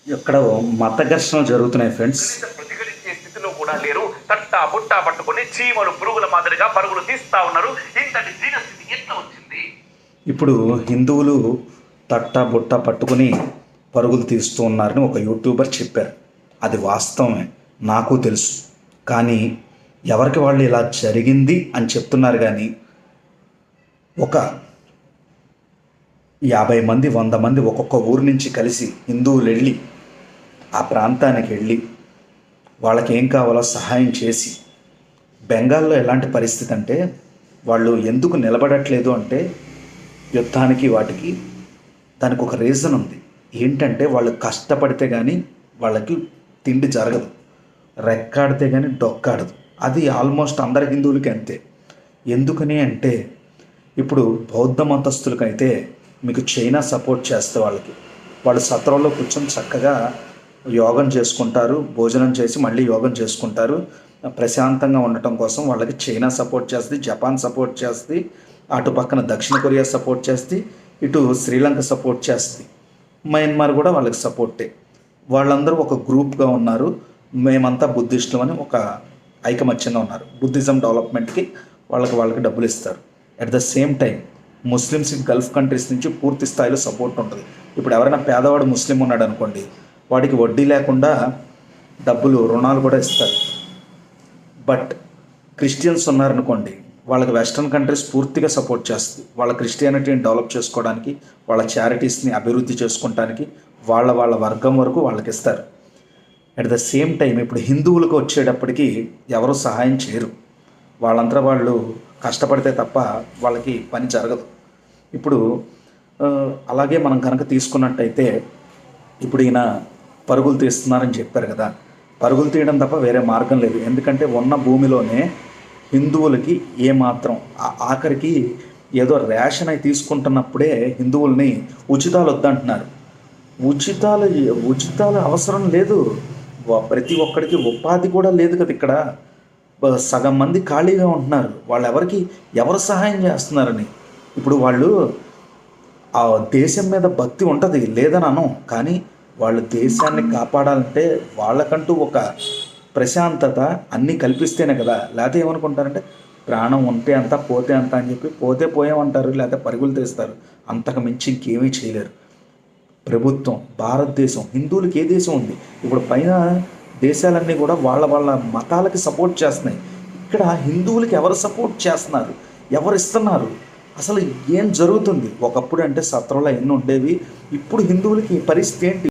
ఇక్కడ మత ఘర్షణలు జరుగుతున్నాయి ఫ్రెండ్స్. ప్రతిఘటించే స్థితిలో కూడా లేరు. తట్టా బుట్టా పట్టుకొని చీమలు పురుగుల మాదిరిగా పరుగులు తీస్తా ఉన్నారు. ఇంతటి దీనస్థితి ఎట్లా వచ్చింది? ఇప్పుడు హిందువులు తట్టా బుట్ట పట్టుకుని పరుగులు తీస్తూ ఉన్నారని ఒక యూట్యూబర్ చెప్పారు. అది వాస్తవమే, నాకు తెలుసు. కానీ ఎవరికి వాళ్ళు ఇలా జరిగింది అని చెప్తున్నారు. కానీ ఒక 50 మంది 100 మంది ఒక్కొక్క ఊరు నుంచి కలిసి హిందువులు వెళ్ళి ఆ ప్రాంతానికి వెళ్ళి వాళ్ళకి ఏం కావాలో సహాయం చేసి, బెంగాల్లో ఎలాంటి పరిస్థితి అంటే వాళ్ళు ఎందుకు నిలబడట్లేదు అంటే యుద్ధానికి వాటికి దానికి ఒక రీజన్ ఉంది. ఏంటంటే వాళ్ళు కష్టపడితే కానీ వాళ్ళకి తిండి జరగదు, రెక్కాడితే కానీ డొక్కాడదు. అది ఆల్మోస్ట్ అందరి హిందువులకి అంతే. ఎందుకని అంటే ఇప్పుడు బౌద్ధ మతస్థులకైతే మీకు చైనా సపోర్ట్ చేస్తే వాళ్ళు సత్రంలో కూర్చొని చక్కగా యోగం చేసుకుంటారు, భోజనం చేసి మళ్ళీ యోగం చేసుకుంటారు. ప్రశాంతంగా ఉండటం కోసం వాళ్ళకి చైనా సపోర్ట్ చేస్తుంది, జపాన్ సపోర్ట్ చేస్తుంది, అటు పక్కన దక్షిణ కొరియా సపోర్ట్ చేస్తుంది, ఇటు శ్రీలంక సపోర్ట్ చేస్తుంది, మయన్మార్ కూడా వాళ్ళకి సపోర్టే. వాళ్ళందరూ ఒక గ్రూప్గా ఉన్నారు. మేమంతా బుద్ధిస్టులు అని ఒక ఐకమత్యంగా ఉన్నారు. బుద్ధిజం డెవలప్మెంట్కి వాళ్ళకి డబ్బులు ఇస్తారు. అట్ ద సేమ్ టైం ముస్లిమ్స్కి గల్ఫ్ కంట్రీస్ నుంచి పూర్తి స్థాయిలో సపోర్ట్ ఉంటుంది. ఇప్పుడు ఎవరైనా పేదవాడు ముస్లిం ఉన్నాడు అనుకోండి, వాడికి వడ్డీ లేకుండా డబ్బులు రుణాలు కూడా ఇస్తారు. బట్ క్రిస్టియన్స్ ఉన్నారనుకోండి, వాళ్ళకి వెస్ట్రన్ కంట్రీస్ పూర్తిగా సపోర్ట్ చేస్తుంది. వాళ్ళ క్రిస్టియానిటీని డెవలప్ చేసుకోవడానికి, వాళ్ళ చారిటీస్ని అభివృద్ధి చేసుకోవడానికి వాళ్ళ వర్గం వరకు వాళ్ళకి ఇస్తారు. అట్ ద సేమ్ టైం ఇప్పుడు హిందువులకు వచ్చేటప్పటికి ఎవరు సహాయం చేయరు. వాళ్ళంతా వాళ్ళు కష్టపడితే తప్ప వాళ్ళకి పని జరగదు. ఇప్పుడు అలాగే మనం కనుక తీసుకున్నట్టయితే ఇప్పుడు ఈయన పరుగులు తీస్తున్నారని చెప్పారు కదా, పరుగులు తీయడం తప్ప వేరే మార్గం లేదు. ఎందుకంటే ఉన్న భూమిలోనే హిందువులకి ఏమాత్రం ఆఖరికి ఏదో రేషన్ అయి తీసుకుంటున్నప్పుడే హిందువుల్ని ఉచితాలు వద్దంటున్నారు. ఉచితాలు అవసరం లేదు. ప్రతి ఒక్కడికి ఉపాధి కూడా లేదు కదా. ఇక్కడ సగం మంది ఖాళీగా ఉంటున్నారు. ఎవరు సహాయం చేస్తున్నారని. ఇప్పుడు వాళ్ళు ఆ దేశం మీద భక్తి ఉంటుంది లేదని అనం, కానీ వాళ్ళు దేశాన్ని కాపాడాలంటే వాళ్ళకంటూ ఒక ప్రశాంతత అన్నీ కల్పిస్తేనే కదా. లేకపోతే ఏమనుకుంటారంటే ప్రాణం ఉంటే అంత పోతే అంత అని చెప్పి పోతే పోయామంటారు, లేకపోతే పరుగులు తీస్తారు. అంతకు మించి ఇంకేమీ చేయలేరు. ప్రభుత్వం, భారతదేశం, హిందువులకి ఏ దేశం ఉంది? ఇప్పుడు పైన దేశాలన్నీ కూడా వాళ్ళ మతాలకి సపోర్ట్ చేస్తున్నాయి. ఇక్కడ హిందువులకి ఎవరు సపోర్ట్ చేస్తున్నారు, ఎవరు ఇస్తున్నారు, అసలు ఏం జరుగుతుంది? ఒకప్పుడు అంటే సత్రంలో ఎన్ని ఉండేవి, ఇప్పుడు హిందువులకి పరిస్థితి ఏంటి?